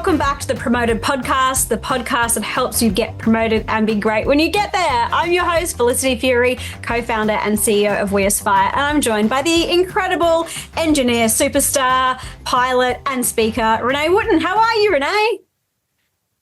Welcome back to the Promoted Podcast, the podcast that helps you get promoted and be great when you get there. I'm your host, Felicity Fury, co-founder and CEO of We Aspire, and I'm joined by the incredible engineer, superstar, pilot, and speaker, Renee Wooten. How are you, Renee?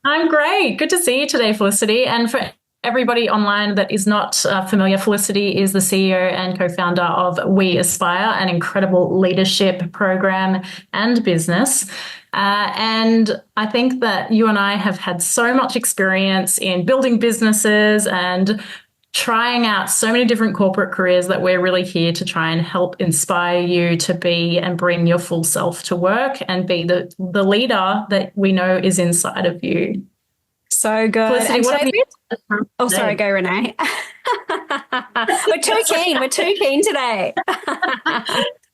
I'm great. Good to see you today, Felicity. And for everybody online that is not familiar, Felicity is the CEO and co-founder of We Aspire, an incredible leadership program and business. And I think that you and I have had so much experience in building businesses and trying out so many different corporate careers that we're really here to try and help inspire you to be and bring your full self to work and be the leader that we know is inside of you. So good. Felicity, sorry, go Renee. We're too keen today.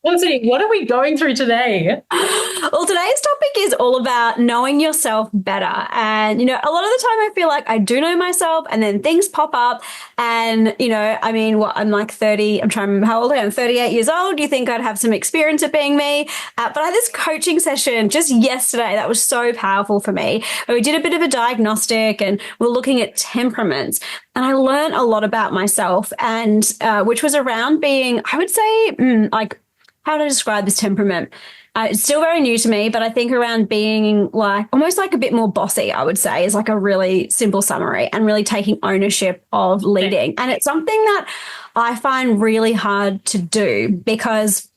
Felicity, what are we going through today? Well, today's topic is all about knowing yourself better. And, a lot of the time I feel like I do know myself and then things pop up and, I'm like 30, I'm trying to remember how old I am, 38 years old. Do you think I'd have some experience of being me? But I had this coaching session just yesterday that was so powerful for me. We did a bit of a diagnostic and we're looking at temperaments. And I learned a lot about myself and which was around being, I would say, how to describe this temperament? It's still very new to me, but I think around being almost like a bit more bossy, I would say, is like a really simple summary, and really taking ownership of leading. And it's something that I find really hard to do because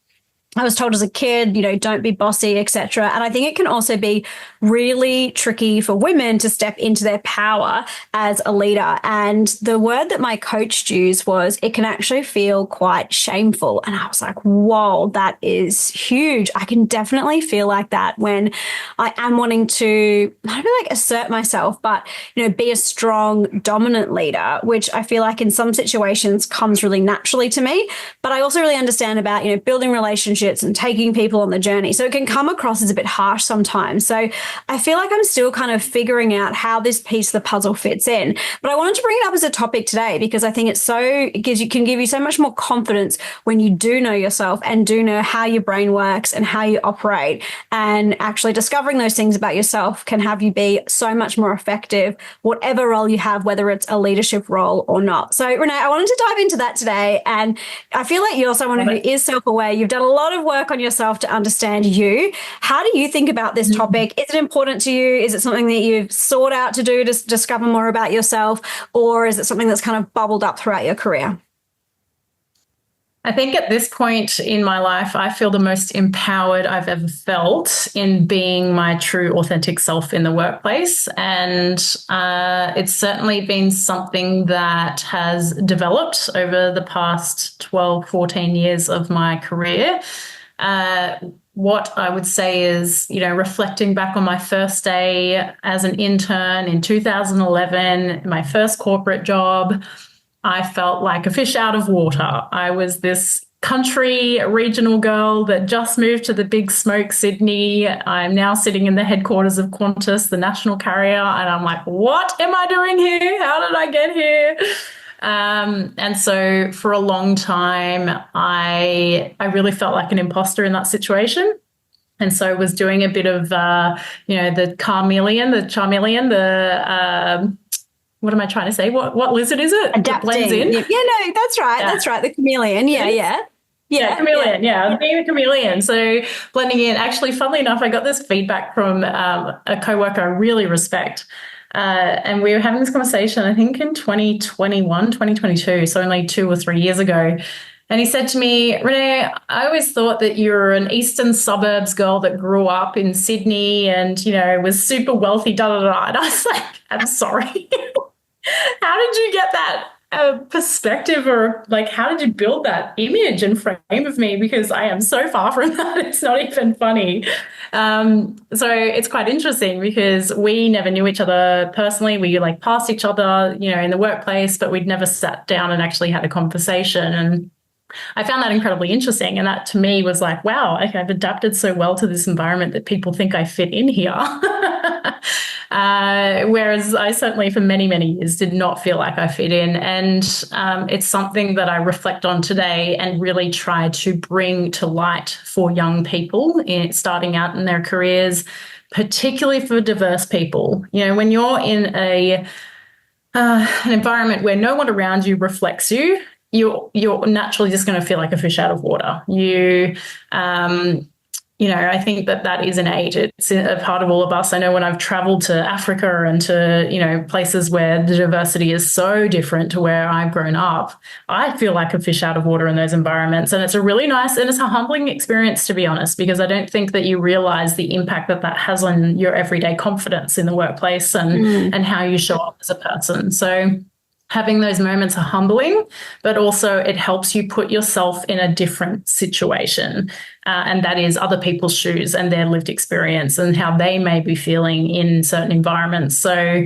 I was told as a kid, don't be bossy, etc. And I think it can also be really tricky for women to step into their power as a leader. And the word that my coach used was, it can actually feel quite shameful. And I was like, whoa, that is huge. I can definitely feel like that when I am wanting to, not really assert myself, but, be a strong, dominant leader, which I feel like in some situations comes really naturally to me. But I also really understand about, building relationships and taking people on the journey. So it can come across as a bit harsh sometimes. So I feel like I'm still kind of figuring out how this piece of the puzzle fits in. But I wanted to bring it up as a topic today because I think it can give you so much more confidence when you do know yourself and do know how your brain works and how you operate. And actually discovering those things about yourself can have you be so much more effective, whatever role you have, whether it's a leadership role or not. So Renee, I wanted to dive into that today. And I feel like you're someone who is self-aware. You've done a lot of work on yourself to understand you. How do you think about this topic? Is it important to you? Is it something that you've sought out to do to discover more about yourself? Or is it something that's kind of bubbled up throughout your career? I think at this point in my life, I feel the most empowered I've ever felt in being my true, authentic self in the workplace. And it's certainly been something that has developed over the past 12, 14 years of my career. What I would say is, reflecting back on my first day as an intern in 2011, my first corporate job, I felt like a fish out of water. I was this country regional girl that just moved to the big smoke Sydney. I'm now sitting in the headquarters of Qantas, the national carrier, and I'm like, what am I doing here? How did I get here? And so for a long time, I really felt like an imposter in that situation. And so I was doing a bit of, the charmeleon, what am I trying to say? What lizard is it? Adapting. That blends in? Yeah, no, that's right. Yeah. That's right. The chameleon. Yeah. Chameleon. Yeah. Being a chameleon. So blending in. Actually, funnily enough, I got this feedback from a coworker I really respect. And we were having this conversation, I think in 2021, 2022, so only 2 or 3 years ago. And he said to me, Renee, I always thought that you were an eastern suburbs girl that grew up in Sydney and, was super wealthy, And I was like, I'm sorry. How did you get that perspective, or how did you build that image and frame of me? Because I am so far from that. It's not even funny. So it's quite interesting because we never knew each other personally. We passed each other, in the workplace, but we'd never sat down and actually had a conversation. And I found that incredibly interesting. And that to me was like, wow, I've adapted so well to this environment that people think I fit in here. Whereas I certainly for many, many years did not feel like I fit in. And it's something that I reflect on today and really try to bring to light for young people starting out in their careers, particularly for diverse people. You know, when you're in an environment where no one around you reflects you, you're naturally just going to feel like a fish out of water. You know, I think that is innate. It's a part of all of us. I know when I've traveled to Africa and to, you know, places where the diversity is so different to where I've grown up, I feel like a fish out of water in those environments. And it's a really nice and it's a humbling experience, to be honest, because I don't think that you realize the impact that has on your everyday confidence in the workplace and how you show up as a person. So having those moments are humbling, but also it helps you put yourself in a different situation. And that is other people's shoes and their lived experience and how they may be feeling in certain environments. So,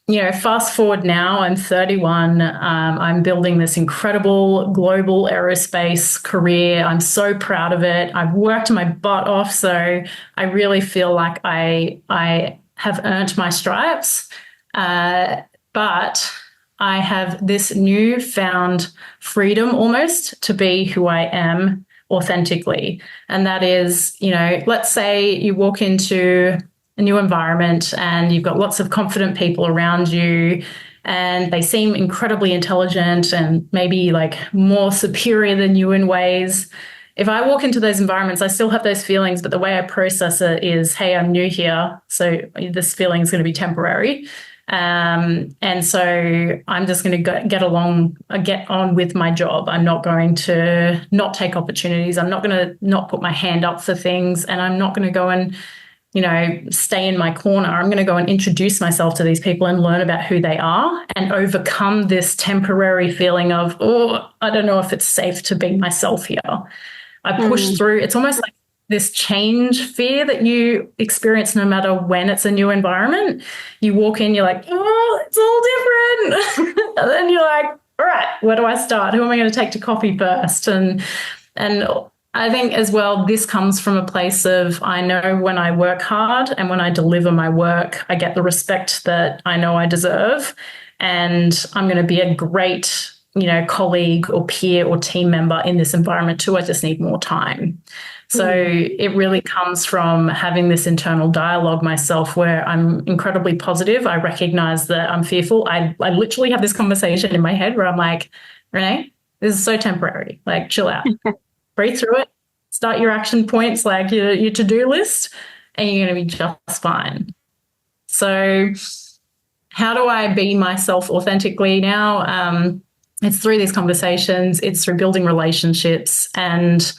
you know, fast forward now, I'm 31. I'm building this incredible global aerospace career. I'm so proud of it. I've worked my butt off. So I really feel like I have earned my stripes. But I have this newfound freedom almost to be who I am authentically. And that is, you know, let's say you walk into a new environment and you've got lots of confident people around you and they seem incredibly intelligent and maybe like more superior than you in ways. If I walk into those environments, I still have those feelings, but the way I process it is, hey, I'm new here, so this feeling is going to be temporary. And so I'm just going to get on with my job. I'm not going to not take opportunities. I'm not going to not put my hand up for things. And I'm not going to go and, you know, stay in my corner. I'm going to go and introduce myself to these people and learn about who they are and overcome this temporary feeling of, oh, I don't know if it's safe to be myself here. I push through. It's almost like this change fear that you experience no matter when it's a new environment. You walk in, you're like, oh, it's all different. And then you're like, all right, where do I start? Who am I going to take to coffee first? And I think as well, this comes from a place of, I know when I work hard and when I deliver my work, I get the respect that I know I deserve. And I'm going to be a great, you know, colleague or peer or team member in this environment too. I just need more time. So it really comes from having this internal dialogue myself where I'm incredibly positive. I recognize that I'm fearful. I literally have this conversation in my head where I'm like, Renee, this is so temporary. Like, chill out. Breathe through it. Start your action points, like your to-do list, and you're going to be just fine. So how do I be myself authentically now? It's through these conversations. It's through building relationships. And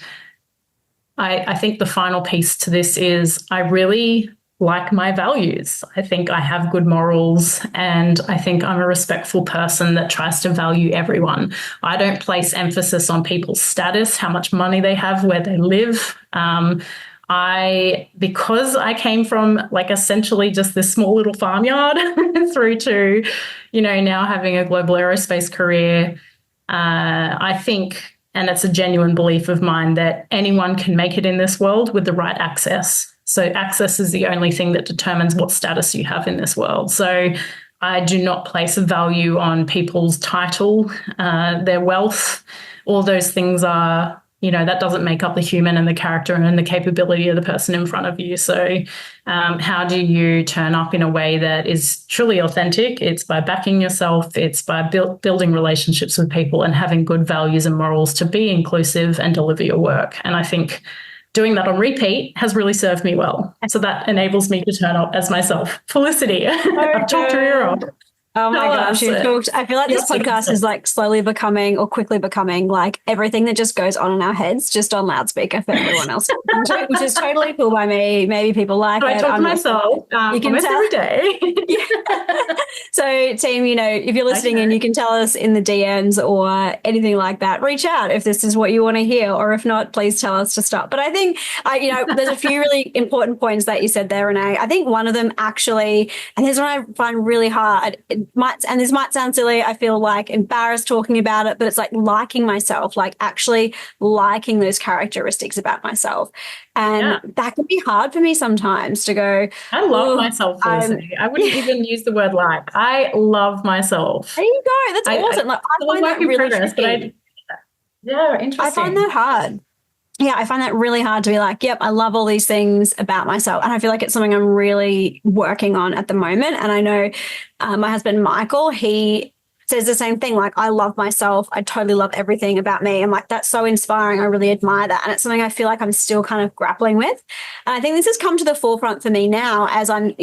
I think the final piece to this is I really like my values. I think I have good morals and I think I'm a respectful person that tries to value everyone. I don't place emphasis on people's status, how much money they have, where they live. Because I came from like essentially just this small little farmyard through to, you know, now having a global aerospace career, I think, and it's a genuine belief of mine, that anyone can make it in this world with the right access. So access is the only thing that determines what status you have in this world. So I do not place a value on people's title, their wealth. All those things are, you know, that doesn't make up the human and the character and the capability of the person in front of you. So how do you turn up in a way that is truly authentic? It's by backing yourself. It's by building relationships with people and having good values and morals to be inclusive and deliver your work. And I think doing that on repeat has really served me well. So that enables me to turn up as myself. Felicity, I've talked her ear off. Oh my gosh, you talked. I feel like this podcast is like slowly becoming or quickly becoming like everything that just goes on in our heads, just on loudspeaker for everyone else, which is totally cool by me. Maybe people like it. I talk to myself you can tell every day. Yeah. So team, you know, if you're listening and you can tell us in the DMs or anything like that, reach out if this is what you want to hear, or if not, please tell us to stop. But I think, you know, there's a few really important points that you said there, Renee. I think one of them actually, and here's what I find really hard, this might sound silly, I feel like embarrassed talking about it, but it's like liking myself, like actually liking those characteristics about myself. And that can be hard for me sometimes to go, I love myself, Felicity. I wouldn't even use the word like. I love myself. There you go. That's awesome. Like, I find that really interesting. I find that hard. yeah, I find that really hard to be like, yep, I love all these things about myself. And I feel like it's something I'm really working on at the moment. And I know my husband, Michael, he says the same thing. Like, I love myself. I totally love everything about me. I'm like, that's so inspiring. I really admire that. And it's something I feel like I'm still kind of grappling with. And I think this has come to the forefront for me now as I'm,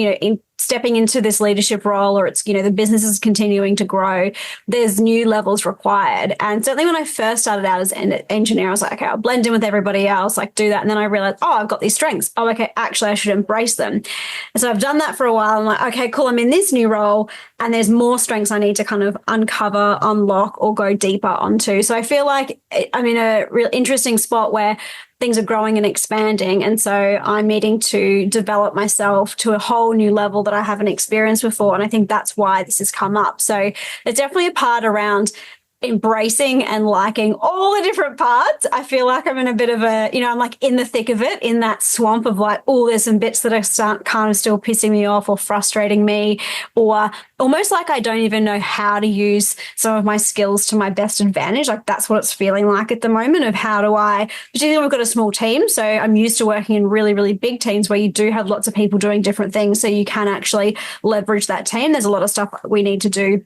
stepping into this leadership role, or it's, the business is continuing to grow. There's new levels required. And certainly when I first started out as an engineer, I was like, okay, I'll blend in with everybody else, like do that. And then I realized, oh, I've got these strengths. Oh, okay, actually I should embrace them. And so I've done that for a while. I'm like, okay, cool. I'm in this new role and there's more strengths I need to kind of uncover, unlock, or go deeper onto. So I feel like I'm in a real interesting spot where things are growing and expanding. And so I'm needing to develop myself to a whole new level that I haven't experienced before. And I think that's why this has come up. So there's definitely a part around embracing and liking all the different parts. I feel like I'm in a bit of a, I'm like in the thick of it, in that swamp of like, oh, there's some bits that are kind of still pissing me off or frustrating me, or almost like I don't even know how to use some of my skills to my best advantage. Like that's what it's feeling like at the moment, of how do I, particularly we've got a small team. So I'm used to working in really, really big teams where you do have lots of people doing different things. So you can actually leverage that team. There's a lot of stuff we need to do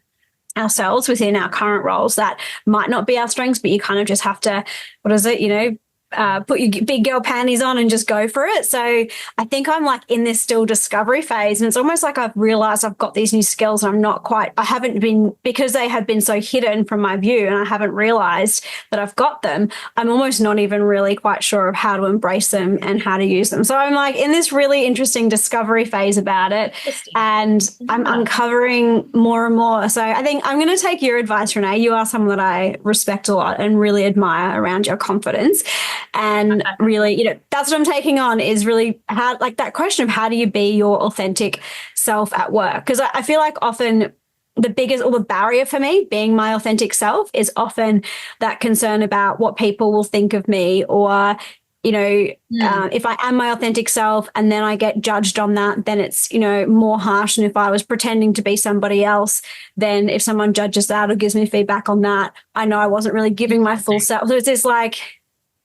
ourselves within our current roles that might not be our strengths, but you kind of just have to, put your big girl panties on and just go for it. So I think I'm like in this still discovery phase, and it's almost like I've realized I've got these new skills and I haven't been, because they have been so hidden from my view and I haven't realized that I've got them. I'm almost not even really quite sure of how to embrace them and how to use them. So I'm like in this really interesting discovery phase about it, and I'm uncovering more and more. So I think I'm going to take your advice, Renee. You are someone that I respect a lot and really admire around your confidence. And really, that's what I'm taking on, is really how, like that question of how do you be your authentic self at work? Because I feel like often the biggest, or the barrier for me being my authentic self is often that concern about what people will think of me, or if I am my authentic self and then I get judged on that, then it's, more harsh than if I was pretending to be somebody else. Then if someone judges that or gives me feedback on that, I know I wasn't really giving my full self. So it's just like,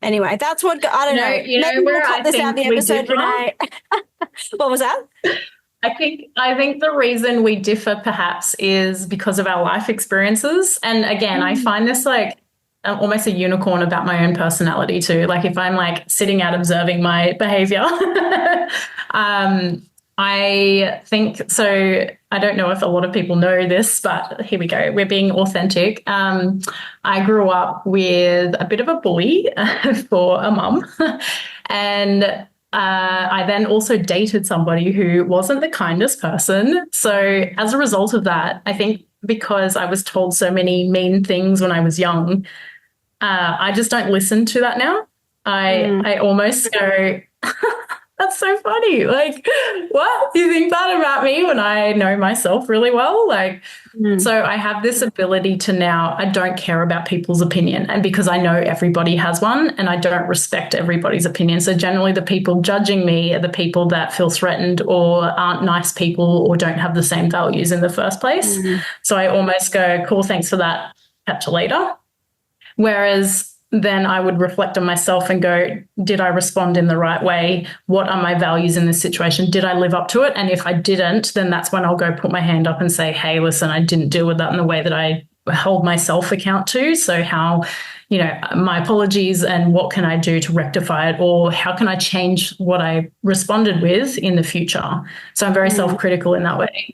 anyway, that's what, I don't know. Maybe we'll cut this out the episode, Renee. What was that? I think the reason we differ perhaps is because of our life experiences. And again, I find this like almost a unicorn about my own personality too. Like if I'm like sitting out observing my behavior, I think so. I don't know if a lot of people know this, but here we go. We're being authentic. I grew up with a bit of a bully for a mum, and I then also dated somebody who wasn't the kindest person. So as a result of that, I think because I was told so many mean things when I was young, I just don't listen to that now. I almost go, that's so funny. Like, what? You think that about me when I know myself really well? Like, so I have this ability to now, I don't care about people's opinion. And because I know everybody has one, and I don't respect everybody's opinion. So generally the people judging me are the people that feel threatened or aren't nice people or don't have the same values in the first place. So I almost go, cool, thanks for that. Catch you later. Whereas then I would reflect on myself and go, did I respond in the right way? What are my values in this situation? Did I live up to it? And if I didn't, then that's when I'll go put my hand up and say, hey, listen, I didn't deal with that in the way that I hold myself account to. So how, my apologies, and what can I do to rectify it? Or how can I change what I responded with in the future? So I'm very self-critical in that way.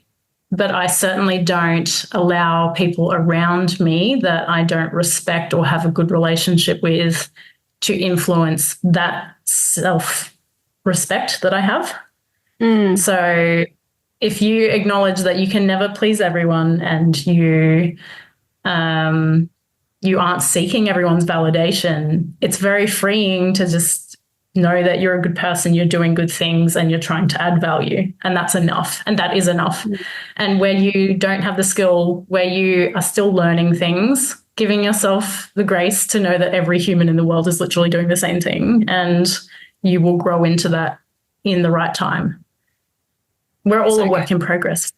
But I certainly don't allow people around me that I don't respect or have a good relationship with to influence that self-respect that I have. So if you acknowledge that you can never please everyone, and you aren't seeking everyone's validation, it's very freeing to just know that you're a good person, you're doing good things, and you're trying to add value. And that's enough. And that is enough. And where you don't have the skill, where you are still learning things, giving yourself the grace to know that every human in the world is literally doing the same thing, and you will grow into that in the right time. We're all a work in progress.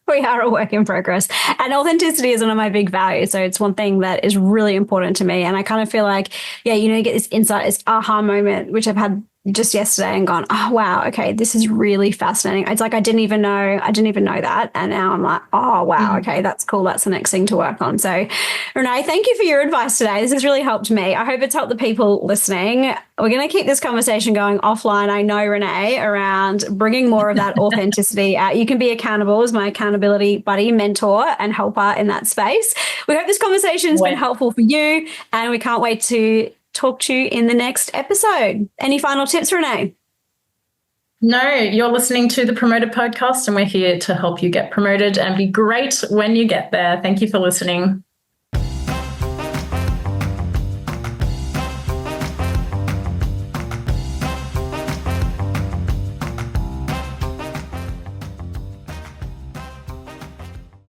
We are a work in progress. And authenticity is one of my big values. So it's one thing that is really important to me. And I kind of feel like, yeah, you know, you get this insight, this aha moment, which I've had just yesterday and gone, oh wow, okay, this is really fascinating. It's like I didn't even know that. And now I'm like, oh wow, okay, that's cool. That's the next thing to work on. So Renee, thank you for your advice today. This has really helped me. I hope it's helped the people listening. We're going to keep this conversation going offline. I know, Renee, around bringing more of that authenticity out. You can be accountable as my accountability buddy, mentor, and helper in that space. We hope this conversation has been helpful for you, and we can't wait to talk to you in the next episode. Any final tips, Renee? No, you're listening to the Promoted Podcast, and we're here to help you get promoted and be great when you get there. Thank you for listening.